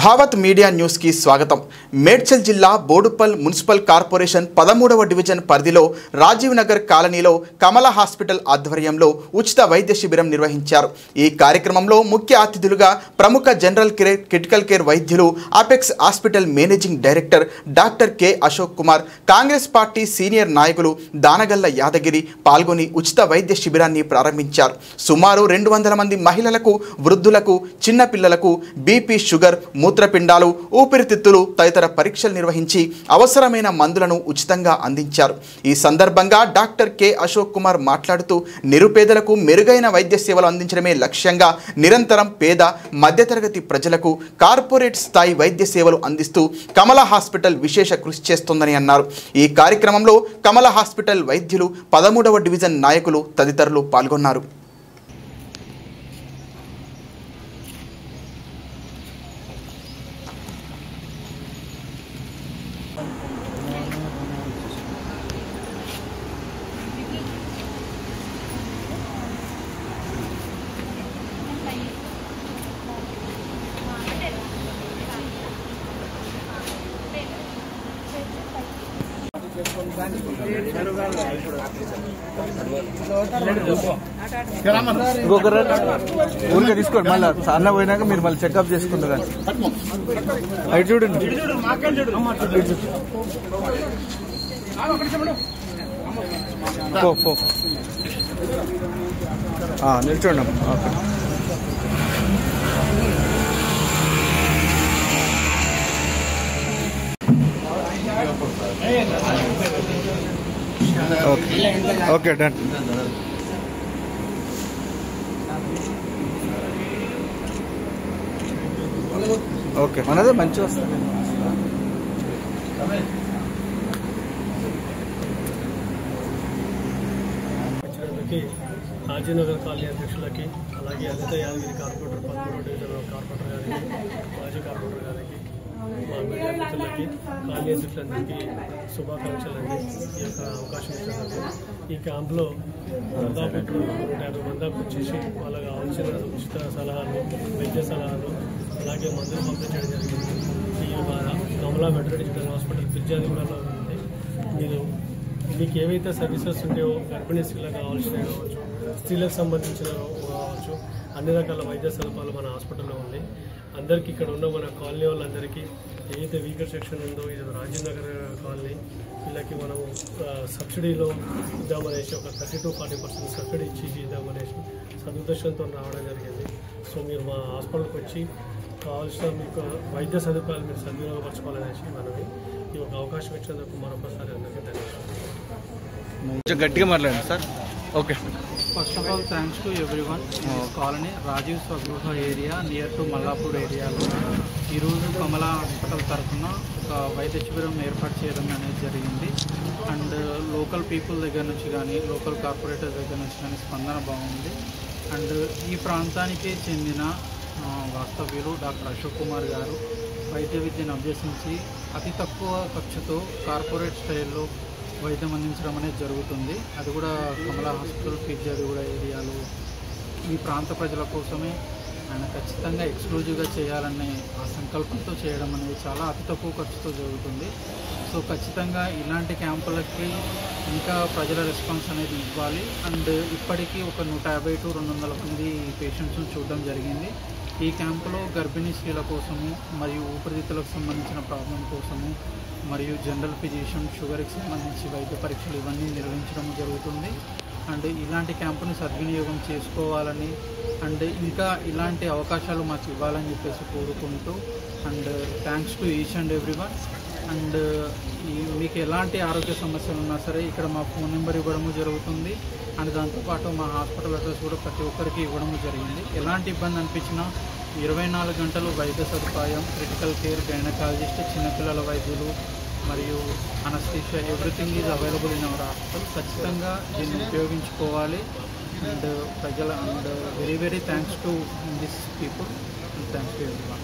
Bhavat media news కి స్వాగతం. మేడ్చల్ జిల్లా బోడుపల్ మున్సిపల్ కార్పొరేషన్ 13వ డివిజన్ పరిధిలో రాజీవ్ నగర్ కాలనీలో కమల హాస్పిటల్ ఆధ్వర్యంలో ఉచిత వైద్య శిబిరం నిర్వహించారు. ఈ కార్యక్రమంలో ముఖ్య అతిథులుగా ప్రముఖ జనరల్ క్రిటికల్ కేర్ వైద్యులు apex hospital managing director doctor K Ashok Kumar, Congress party senior నాయకులు దానగల్ల యాదగిరి పాల్గొని ఉచిత వైద్య శిబిరాన్ని ప్రారంభించారు. సుమారు 200 మంది మహిళలకు, వృద్ధులకు, చిన్న పిల్లలకు బీపీ, షుగర్, మూత్రపిండాలు, ఊపిరితిత్తులు తదితర పరీక్షలు నిర్వహించి అవసరమైన మందులను ఉచితంగా అందించారు. ఈ సందర్భంగా డాక్టర్ కె అశోక్ కుమార్ మాట్లాడుతూ, నిరుపేదలకు మెరుగైన వైద్య సేవలు అందించడమే లక్ష్యంగా నిరంతరం పేద, మధ్యతరగతి ప్రజలకు కార్పొరేట్ స్థాయి వైద్య సేవలు అందిస్తూ కమల హాస్పిటల్ విశేష కృషి చేస్తోందని అన్నారు. ఈ కార్యక్రమంలో కమల హాస్పిటల్ వైద్యులు, 13వ డివిజన్ నాయకులు తదితరులు పాల్గొన్నారు. ఊరికే తీసుకోండి, మళ్ళీ అన్న పోయినాక మీరు మళ్ళీ చెకప్ చేసుకుంటారు. అటు చూడండి, నిల్చోండి. Okay okay done. ఓకే, మనదే మంచి వస్తుంది. రాజీనగర్ కాలనీ అధ్యక్షులకి, అలాగే అనిత యాదగిరి కార్పొరేటర్, 13వ డివిజన్ కార్పొరేటర్ గారికి, మాజీ కార్పొరేటర్ గారికి, మా మీడియా మిత్రులకి, కాలనీ అధ్యక్షులందరికీ శుభాకాంక్షలండి. ఈ యొక్క అవకాశం ఇచ్చినందుకు. ఈ క్యాంప్లో దాదాపు 150 మంది దాకా వచ్చేసి వాళ్ళకి కావాల్సిన ఉచిత సలహాలు, వైద్య సలహాలు, అలాగే మందులు పంపించడం జరిగింది. ఈ కమలా మెట్రో డిజిటల్ హాస్పిటల్ ఫిర్యాదులలో ఉంది. మీకు ఏవైతే సర్వీసెస్ ఉంటాయో, గర్భిణీ స్త్రీలకు కావాల్సినవి కావచ్చు, స్త్రీలకు సంబంధించిన కావచ్చు, అన్ని రకాల వైద్య సదుపాయాలు మన హాస్పిటల్లో ఉంది. అందరికీ ఇక్కడ ఉన్న మన కాలనీ వాళ్ళందరికీ ఏదైతే వీకర్ సెక్షన్ ఉందో, ఇది రాజీవ్ నగర్ కాలనీ, వీళ్ళకి మనం సబ్సిడీలో ఇద్దామనేసి ఒక 30-40% సబ్సిడీ ఇచ్చి ఇద్దామనేసి సదుద్దేశంతో రావడం జరిగింది. సో మీరు మా హాస్పిటల్కి వచ్చి కావాల్సిన మీకు వైద్య సదుపాయాలు మీరు సద్వినియోగపరచుకోవాలనేసి మనవి. ఈ ఒక అవకాశం ఇచ్చినందుకు మరొకసారి అందరికీ ధన్యవాదాలు. కొంచెం గట్టిగా మాట్లాడండి sir. Okay. First of all thanks to everyone. Colony Rajiv Swagruha area near to Mallapur ఏరియాలో ఈరోజు కమలా హాస్పిటల్ తరఫున ఒక వైద్య శిబిరం ఏర్పాటు చేయడం అనేది జరిగింది. అండ్ లోకల్ పీపుల్ దగ్గర నుంచి కానీ, లోకల్ కార్పొరేటర్ దగ్గర నుంచి కానీ స్పందన బాగుంది. అండ్ ఈ ప్రాంతానికి చెందిన వాస్తవ్యులు డాక్టర్ అశోక్ కుమార్ గారు వైద్య విద్యను అభ్యసించి అతి తక్కువ ఖర్చుతో కార్పొరేట్ స్టైల్లో వైద్యం అందించడం అనేది జరుగుతుంది. అది కూడా కమలా హాస్పిటల్, ఫిర్యాదుగూడ ఏరియాలో ఈ ప్రాంత ప్రజల కోసమే ఆయన ఖచ్చితంగా ఎక్స్క్లూజివ్గా చేయాలనే ఆ సంకల్పంతో చేయడం అనేది చాలా అతి తక్కువ ఖర్చుతో జరుగుతుంది. సో ఖచ్చితంగా ఇలాంటి క్యాంపులకి ఇంకా ప్రజల రెస్పాన్స్ అనేది ఇవ్వాలి. అండ్ ఇప్పటికీ ఒక 150 to 200 మంది పేషెంట్స్ను చూడడం జరిగింది. ఈ క్యాంపులో గర్భిణీ స్త్రీల కోసము, మరియు ఊపిరితిత్తులకు సంబంధించిన ప్రాబ్లం కోసము, మరియు జనరల్ ఫిజిషియన్, షుగర్కి సంబంధించి వైద్య పరీక్షలు ఇవన్నీ నిర్వహించడం జరుగుతుంది. అండ్ ఇలాంటి క్యాంపుని సద్వినియోగం చేసుకోవాలని, అండ్ ఇంకా ఇలాంటి అవకాశాలు మాకు ఇవ్వాలని చెప్పేసి కోరుకుంటూ, and thanks to each and everyone. And మీకు ఎలాంటి ఆరోగ్య సమస్యలు ఉన్నా సరే ఇక్కడ మా ఫోన్ నెంబర్ ఇవ్వడము జరుగుతుంది. అండ్ దాంతోపాటు మా హాస్పిటల్ అడ్రస్ కూడా ప్రతి ఒక్కరికి ఇవ్వడం జరిగింది. ఎలాంటి ఇబ్బంది అనిపించినా 24 గంటలు వైద్య సదుపాయం, క్రిటికల్ కేర్, గైనకాలజిస్ట్, చిన్నపిల్లల వైద్యులు మరియు anaesthesia, everything is available in our hospital. ఖచ్చితంగా దీన్ని ఉపయోగించుకోవాలి. అండ్ ప్రజల and very thanks to this people. Thanks to everyone.